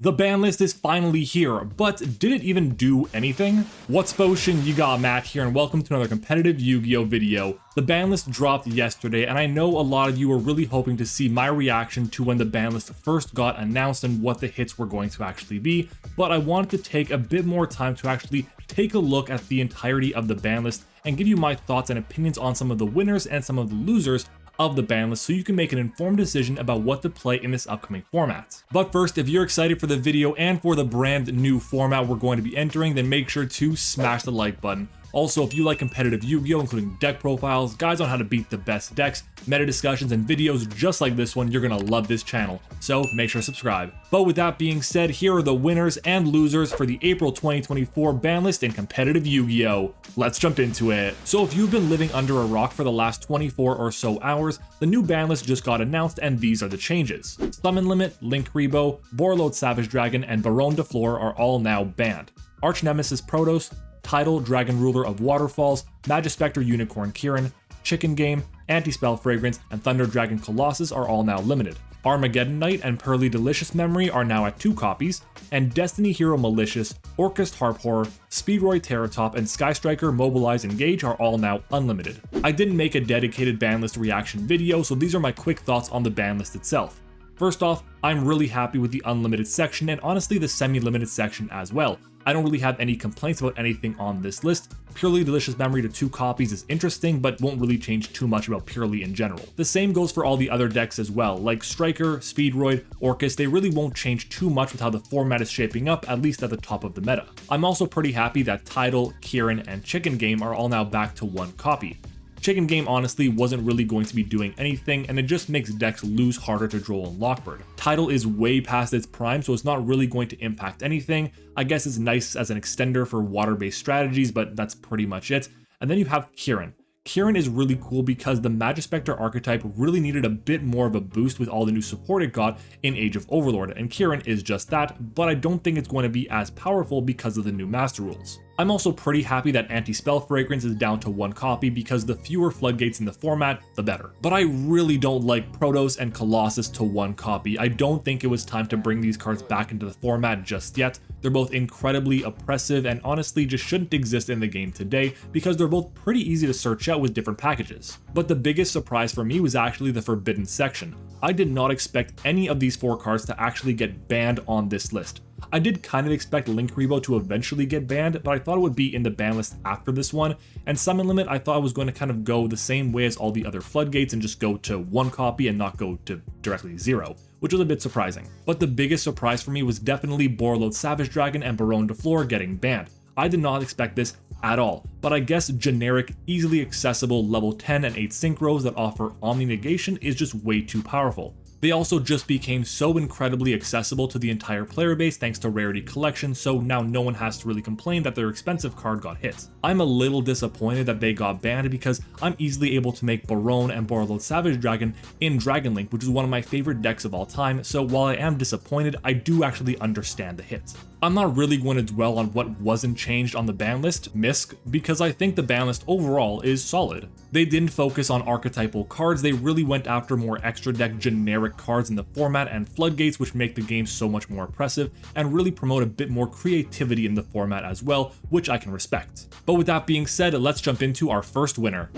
The ban list is finally here, but did it even do anything? What's potion? You got Matt here, and welcome to another competitive Yu-Gi-Oh video. The ban list dropped yesterday, and I know a lot of you were really hoping to see my reaction to when the ban list first got announced and what the hits were going to actually be, but I wanted to take a bit more time to actually take a look at the entirety of the ban list and give you my thoughts and opinions on some of the winners and some of the losers of the ban list so you can make an informed decision about what to play in this upcoming format. But first, if you're excited for the video and for the brand new format we're going to be entering, then make sure to smash the like button. Also, if you like competitive Yu-Gi-Oh, including deck profiles, guides on how to beat the best decks, meta discussions, and videos just like this one, you're gonna love this channel, so make sure to subscribe. But with that being said, here are the winners and losers for the April 2024 ban list in competitive Yu-Gi-Oh! Let's jump into it. So if you've been living under a rock for the last 24 or so hours, the new ban list just got announced and these are the changes. Summon Limit, Linkuriboh, Borreload Savage Dragon, and Baronne de Fleur are all now banned. Arch Nemesis Protos, Tidal Dragon Ruler of Waterfalls, Magispector Unicorn Kirin, Chicken Game, Anti-Spell Fragrance, and Thunder Dragon Colossus are all now limited. Armageddon Knight and Pearly Delicious Memory are now at 2 copies, and Destiny Hero Malicious, Orcust Harp Horror, Speedroy Terratop, and Sky Striker Mobilize Engage are all now unlimited. I didn't make a dedicated ban list reaction video, so these are my quick thoughts on the ban list itself. First off, I'm really happy with the unlimited section and honestly the semi-limited section as well. I don't really have any complaints about anything on this list. Purely Delicious Memory to 2 copies is interesting, but won't really change too much about Purely in general. The same goes for all the other decks as well, like Striker, Speedroid, Orcust. They really won't change too much with how the format is shaping up, at least at the top of the meta. I'm also pretty happy that Tidal, Kirin, and Chicken Game are all now back to 1 copy. Chicken Game honestly wasn't really going to be doing anything, and it just makes decks lose harder to Droll and Lockbird. Tidal is way past its prime, so it's not really going to impact anything. I guess it's nice as an extender for water-based strategies, but that's pretty much it. And then you have Kirin. Kirin is really cool because the Magispector archetype really needed a bit more of a boost with all the new support it got in Age of Overlord, and Kirin is just that, but I don't think it's going to be as powerful because of the new Master Rules. I'm also pretty happy that Anti-Spell Fragrance is down to 1 copy because the fewer floodgates in the format, the better. But I really don't like Protos and Colossus to 1 copy. I don't think it was time to bring these cards back into the format just yet. They're both incredibly oppressive and honestly just shouldn't exist in the game today because they're both pretty easy to search out with different packages. But the biggest surprise for me was actually the Forbidden section. I did not expect any of these 4 cards to actually get banned on this list. I did kind of expect Linkuriboh to eventually get banned, but I thought it would be in the ban list after this one, and Summon Limit I thought was going to kind of go the same way as all the other floodgates and just go to 1 copy and not go to directly 0, which was a bit surprising. But the biggest surprise for me was definitely Borreload Savage Dragon and Baronne de Fleur getting banned. I did not expect this at all, but I guess generic, easily accessible level 10 and 8 synchros that offer Omni Negation is just way too powerful. They also just became so incredibly accessible to the entire player base thanks to Rarity Collection, so now no one has to really complain that their expensive card got hit. I'm a little disappointed that they got banned because I'm easily able to make Baronne and Borreload Savage Dragon in Dragon Link, which is one of my favorite decks of all time, so while I am disappointed, I do actually understand the hit. I'm not really going to dwell on what wasn't changed on the ban list, MISC, because I think the ban list overall is solid. They didn't focus on archetypal cards, they really went after more extra deck generic cards in the format and floodgates, which make the game so much more oppressive and really promote a bit more creativity in the format as well, which I can respect. But with that being said, let's jump into our first winner.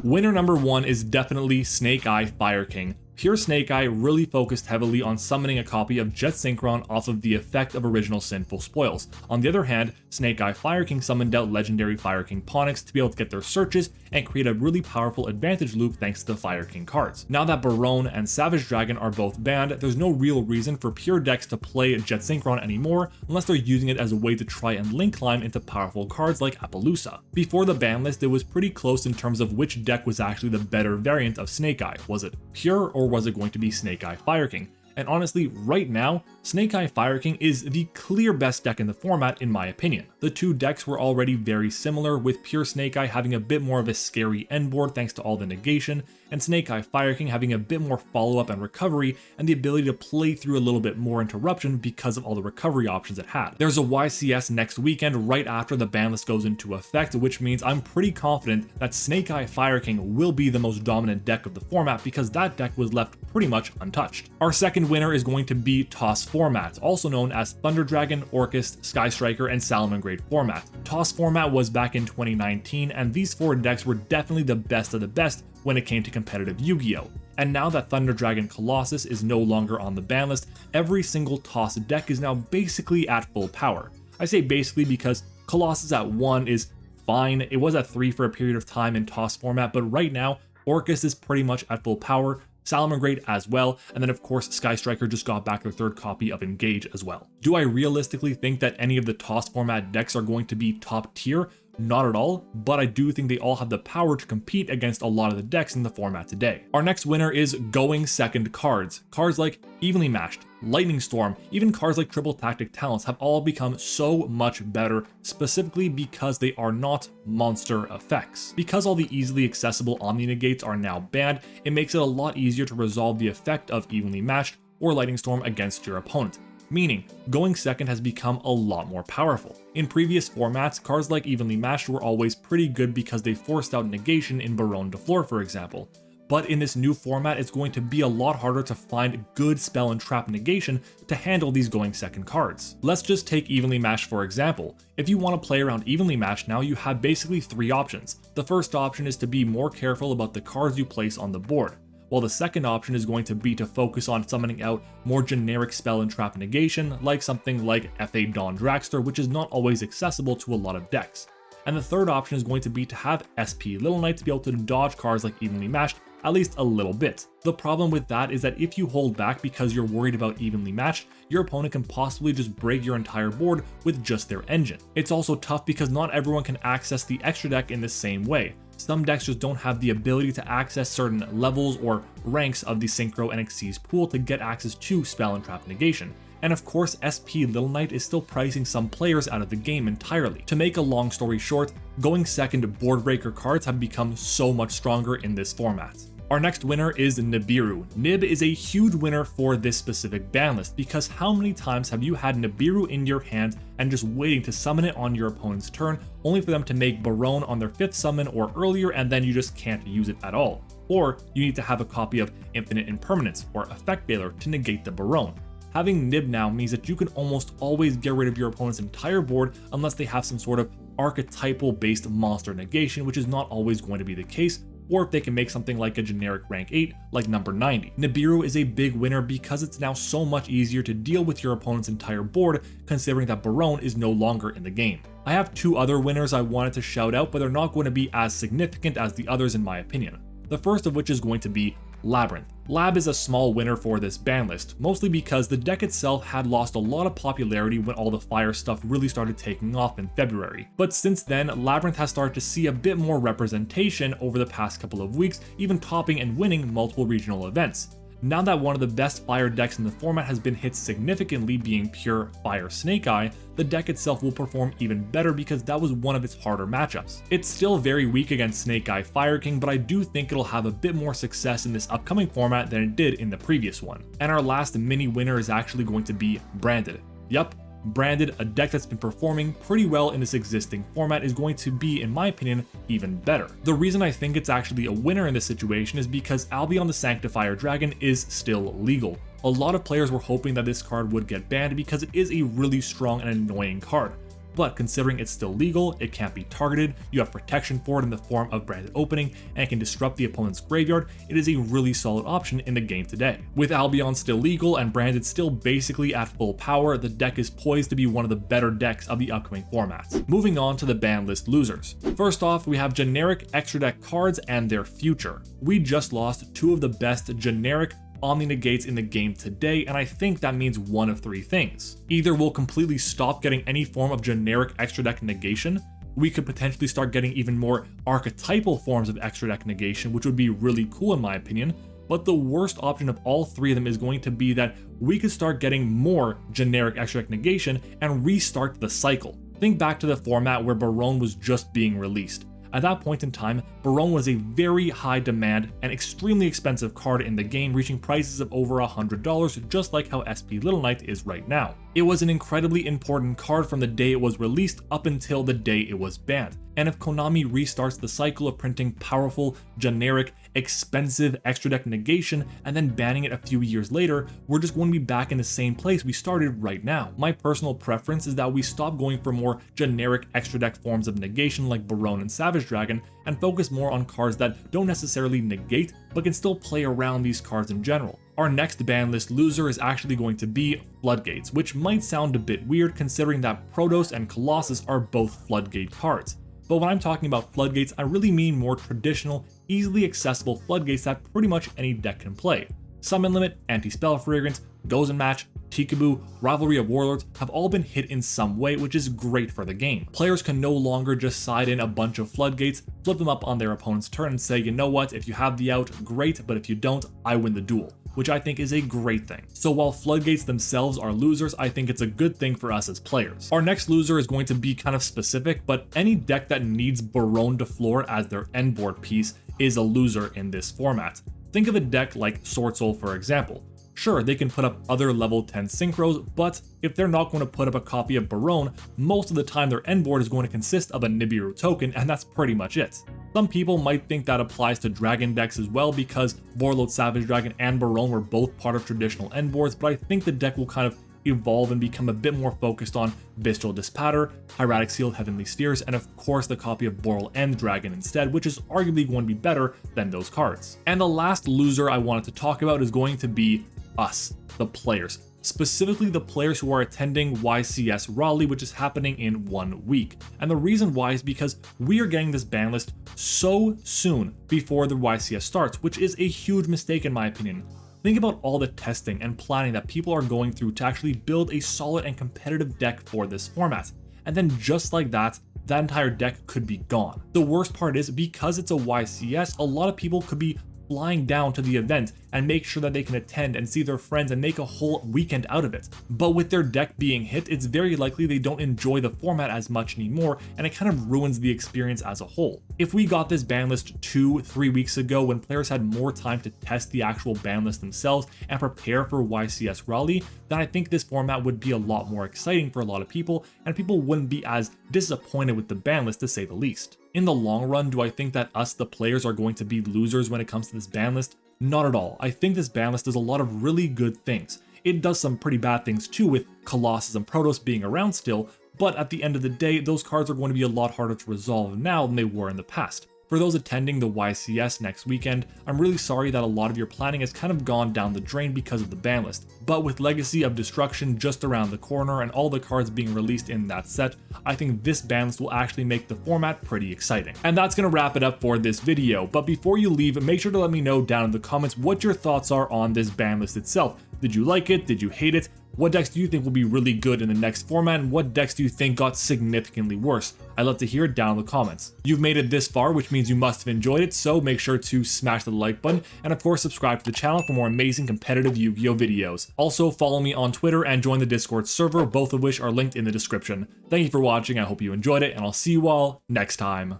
Winner number 1 is definitely Snake Eye Fire King. Pure Snake Eye really focused heavily on summoning a copy of Jet Synchron off of the effect of original Sinful Spoils. On the other hand, Snake Eye Fire King summoned out legendary Fire King Ponix to be able to get their searches and create a really powerful advantage loop thanks to the Fire King cards. Now that Baronne and Savage Dragon are both banned, there's no real reason for pure decks to play Jet Synchron anymore unless they're using it as a way to try and link climb into powerful cards like Appaloosa. Before the ban list, it was pretty close in terms of which deck was actually the better variant of Snake Eye. Was it Pure or was it going to be Snake Eye Fire King? And honestly, right now, Snake Eye Fire King is the clear best deck in the format in my opinion. The 2 decks were already very similar, with Pure Snake Eye having a bit more of a scary end board thanks to all the negation, and Snake Eye Fire King having a bit more follow-up and recovery and the ability to play through a little bit more interruption because of all the recovery options it had. There's a YCS next weekend right after the ban list goes into effect, which means I'm pretty confident that Snake Eye Fire King will be the most dominant deck of the format because that deck was left pretty much untouched. Our second winner is going to be Toss 4 format, also known as Thunder Dragon, Orcust, Sky Striker, and Salamangreat format. Toss format was back in 2019, and these 4 decks were definitely the best of the best when it came to competitive Yu-Gi-Oh! And now that Thunder Dragon Colossus is no longer on the ban list, every single Toss deck is now basically at full power. I say basically because Colossus at 1 is fine, it was at 3 for a period of time in Toss format, but right now, Orcust is pretty much at full power, Salamangreat as well, and then of course Sky Striker just got back their 3rd copy of Engage as well. Do I realistically think that any of the Toss format decks are going to be top tier? Not at all, but I do think they all have the power to compete against a lot of the decks in the format today. Our next winner is going second cards. Cards like Evenly Matched, Lightning Storm, even cards like Triple Tactic Talents have all become so much better, specifically because they are not monster effects. Because all the easily accessible Omni Negates are now banned, it makes it a lot easier to resolve the effect of Evenly Matched or Lightning Storm against your opponent. Meaning, going second has become a lot more powerful. In previous formats, cards like Evenly Matched were always pretty good because they forced out negation in Baronne de Fleur, for example. But in this new format, it's going to be a lot harder to find good spell and trap negation to handle these going second cards. Let's just take Evenly Matched for example. If you want to play around Evenly Matched now, you have basically 3 options. The first option is to be more careful about the cards you place on the board, while the second option is going to be to focus on summoning out more generic spell and trap negation, like something like FA Dawn Dragster, which is not always accessible to a lot of decks. And the third option is going to be to have SP Little Knight to be able to dodge cards like Evenly Matched at least a little bit. The problem with that is that if you hold back because you're worried about Evenly Matched, your opponent can possibly just break your entire board with just their engine. It's also tough because not everyone can access the extra deck in the same way. Some decks just don't have the ability to access certain levels or ranks of the Synchro and Xyz pool to get access to spell and trap negation. And of course, SP Little Knight is still pricing some players out of the game entirely. To make a long story short, going second board breaker cards have become so much stronger in this format. Our next winner is Nibiru. Nib is a huge winner for this specific ban list because how many times have you had Nibiru in your hand and just waiting to summon it on your opponent's turn, only for them to make Baronne on their 5th summon or earlier, and then you just can't use it at all? Or you need to have a copy of Infinite Impermanence or Effect Veiler to negate the Baronne. Having Nib now means that you can almost always get rid of your opponent's entire board unless they have some sort of archetypal based monster negation, which is not always going to be the case, or if they can make something like a generic rank 8 like number 90. Nibiru is a big winner because it's now so much easier to deal with your opponent's entire board, considering that Baronne is no longer in the game. I have 2 other winners I wanted to shout out, but they're not going to be as significant as the others in my opinion. The first of which is going to be Labyrinth. Lab is a small winner for this ban list, mostly because the deck itself had lost a lot of popularity when all the fire stuff really started taking off in February. But since then, Labyrinth has started to see a bit more representation over the past couple of weeks, even topping and winning multiple regional events. Now that one of the best fire decks in the format has been hit significantly, being pure Fire Snake Eye, the deck itself will perform even better because that was one of its harder matchups. It's still very weak against Snake Eye Fire King, but I do think it'll have a bit more success in this upcoming format than it did in the previous one. And our last mini winner is actually going to be Branded. Yup, Branded, a deck that's been performing pretty well in this existing format, is going to be, in my opinion, even better. The reason I think it's actually a winner in this situation is because Albion the Sanctifier Dragon is still legal. A lot of players were hoping that this card would get banned because it is a really strong and annoying card. But considering it's still legal, it can't be targeted, you have protection for it in the form of Branded Opening, and it can disrupt the opponent's graveyard, it is a really solid option in the game today. With Albion still legal and Branded still basically at full power, the deck is poised to be one of the better decks of the upcoming formats. Moving on to the Banlist Losers. First off, we have generic extra deck cards and their future. We just lost 2 of the best generic Omni Negates in the game today, and I think that means one of 3 things. Either we'll completely stop getting any form of generic extra deck negation, we could potentially start getting even more archetypal forms of extra deck negation, which would be really cool in my opinion, but the worst option of all 3 of them is going to be that we could start getting more generic extra deck negation and restart the cycle. Think back to the format where Baronne was just being released. At that point in time, Baronne was a very high demand and extremely expensive card in the game, reaching prices of over $100, just like how SP Little Knight is right now. It was an incredibly important card from the day it was released up until the day it was banned. And if Konami restarts the cycle of printing powerful, generic, expensive extra deck negation and then banning it a few years later, we're just going to be back in the same place we started right now. My personal preference is that we stop going for more generic extra deck forms of negation like Barone and Savage Dragon and focus more on cards that don't necessarily negate but can still play around these cards in general. Our next Banlist loser is actually going to be Floodgates, which might sound a bit weird considering that Protoss and Colossus are both Floodgate cards. But when I'm talking about Floodgates, I really mean more traditional, easily accessible Floodgates that pretty much any deck can play. Summon Limit, Anti-Spell Fragrance, Gozen Match, Peekaboo, Rivalry of Warlords have all been hit in some way, which is great for the game. Players can no longer just side in a bunch of Floodgates, flip them up on their opponent's turn and say, you know what, if you have the out, great, but if you don't, I win the duel, which I think is a great thing. So while Floodgates themselves are losers, I think it's a good thing for us as players. Our next loser is going to be kind of specific, but any deck that needs Barone de Fleur as their end board piece is a loser in this format. Think of a deck like Sword Soul, for example. Sure, they can put up other level 10 synchros, but if they're not going to put up a copy of Barone, most of the time their end board is going to consist of a Nibiru token, and that's pretty much it. Some people might think that applies to Dragon decks as well because Warlord, Savage Dragon, and Barone were both part of traditional end boards, but I think the deck will kind of evolve and become a bit more focused on Bestial Dispatter, Hieratic Seal, Heavenly Spheres, and of course the copy of Boral and Dragon instead, which is arguably going to be better than those cards. And the last loser I wanted to talk about is going to be us, the players. Specifically the players who are attending YCS Raleigh, which is happening in 1 week. And the reason why is because we are getting this ban list so soon before the YCS starts, which is a huge mistake in my opinion. Think about all the testing and planning that people are going through to actually build a solid and competitive deck for this format. And then just like that entire deck could be gone. The worst part is because it's a YCS, a lot of people could be flying down to the event and make sure that they can attend and see their friends and make a whole weekend out of it. But with their deck being hit, it's very likely they don't enjoy the format as much anymore, and it kind of ruins the experience as a whole. If we got this ban list 2-3 weeks ago when players had more time to test the actual ban list themselves and prepare for YCS Raleigh, then I think this format would be a lot more exciting for a lot of people, and people wouldn't be as disappointed with the ban list, to say the least. In the long run, do I think that us, the players, are going to be losers when it comes to this ban list? Not at all. I think this ban list does a lot of really good things. It does some pretty bad things too, with Colossus and Protoss being around still, but at the end of the day, those cards are going to be a lot harder to resolve now than they were in the past. For those attending the YCS next weekend, I'm really sorry that a lot of your planning has kind of gone down the drain because of the ban list, but with Legacy of Destruction just around the corner and all the cards being released in that set, I think this ban list will actually make the format pretty exciting. And that's going to wrap it up for this video, but before you leave, make sure to let me know down in the comments what your thoughts are on this ban list itself. Did you like it? Did you hate it? What decks do you think will be really good in the next format, and what decks do you think got significantly worse? I'd love to hear it down in the comments. You've made it this far, which means you must have enjoyed it, so make sure to smash the like button, and of course subscribe to the channel for more amazing competitive Yu-Gi-Oh videos. Also follow me on Twitter and join the Discord server, both of which are linked in the description. Thank you for watching, I hope you enjoyed it, and I'll see you all next time.